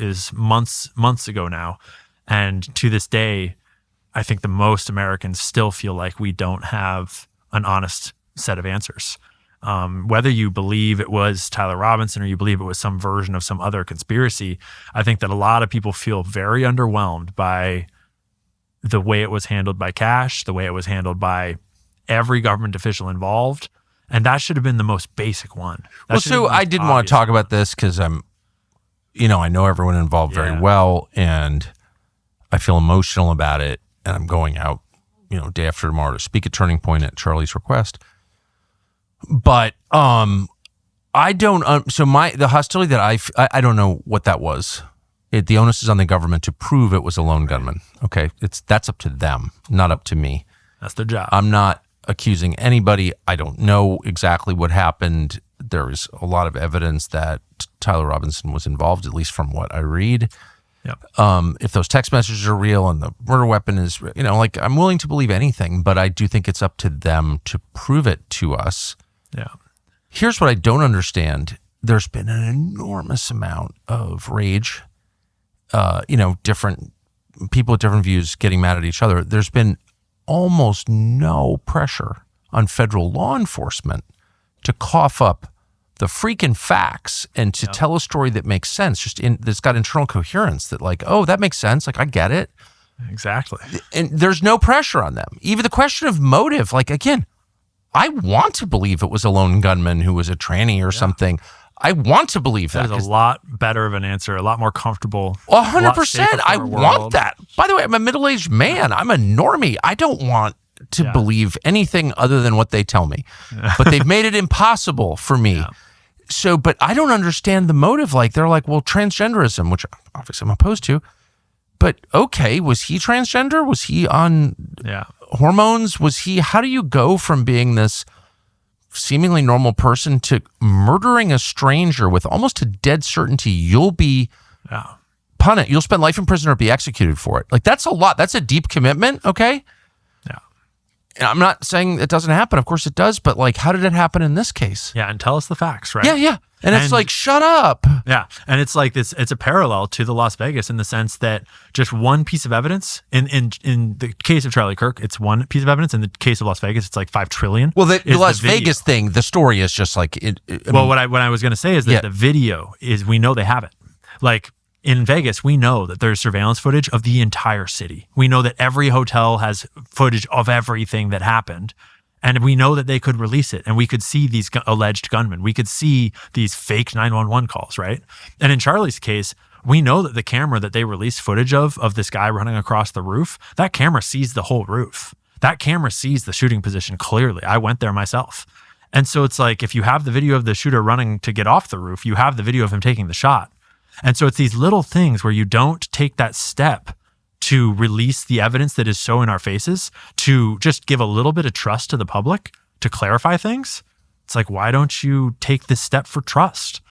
is months ago now. And to this day, I think the most Americans still feel like we don't have an honest set of answers. Whether you believe it was Tyler Robinson or you believe it was some version of some other conspiracy, I think that a lot of people feel very underwhelmed by the way it was handled by Kash, the way it was handled by every government official involved. And that should have been the most basic one. So I didn't want to talk about this because I know everyone involved very well, and I feel emotional about it. And I'm going out, day after tomorrow to speak at Turning Point at Charlie's request. But I don't. So the hostility that I don't know what that was. The onus is on the government to prove it was a lone gunman. Okay, that's up to them, not up to me. That's their job. I'm not accusing anybody. I don't know exactly what happened. There is a lot of evidence that Tyler Robinson was involved, at least from what I read. Yep. If those text messages are real and the murder weapon is, I'm willing to believe anything, but I do think it's up to them to prove it to us. Yeah. Here's what I don't understand. There's been an enormous amount of rage, different people with different views getting mad at each other. There's been almost no pressure on federal law enforcement to cough up the freaking facts and to tell a story that makes sense, that's got internal coherence, that that makes sense. I get it. Exactly. And there's no pressure on them. Even the question of motive, again, I want to believe it was a lone gunman who was a tranny or something. I want to believe that. That is a lot better of an answer, a lot more comfortable. 100%. I want that. By the way, I'm a middle-aged man. I'm a normie. I don't want to believe anything other than what they tell me. But they've made it impossible for me. Yeah. So, but I don't understand the motive. They're well, transgenderism, which obviously I'm opposed to. But okay, was he transgender? Was he on hormones? How do you go from being this seemingly normal person to murdering a stranger with almost a dead certainty you'll be punished, you'll spend life in prison or be executed for it? That's a lot. That's a deep commitment, okay? Yeah. And I'm not saying it doesn't happen. Of course it does, but how did it happen in this case? Yeah, and tell us the facts, right? Yeah. And it's shut up. Yeah. And it's this, it's a parallel to the Las Vegas in the sense that just one piece of evidence, in the case of Charlie Kirk, it's one piece of evidence. In the case of Las Vegas, it's 5 trillion. Well, the Las Vegas thing, the story is just what I was going to say is that the video is, we know they have it. In Vegas, we know that there's surveillance footage of the entire city. We know that every hotel has footage of everything that happened. And we know that they could release it, and we could see these alleged gunmen. We could see these fake 911 calls, right? And in Charlie's case, we know that the camera that they released footage of this guy running across the roof, that camera sees the whole roof. That camera sees the shooting position clearly. I went there myself. And so it's if you have the video of the shooter running to get off the roof, you have the video of him taking the shot. And so it's these little things where you don't take that step to release the evidence that is so in our faces, to just give a little bit of trust to the public, to clarify things. It's why don't you take this step for trust?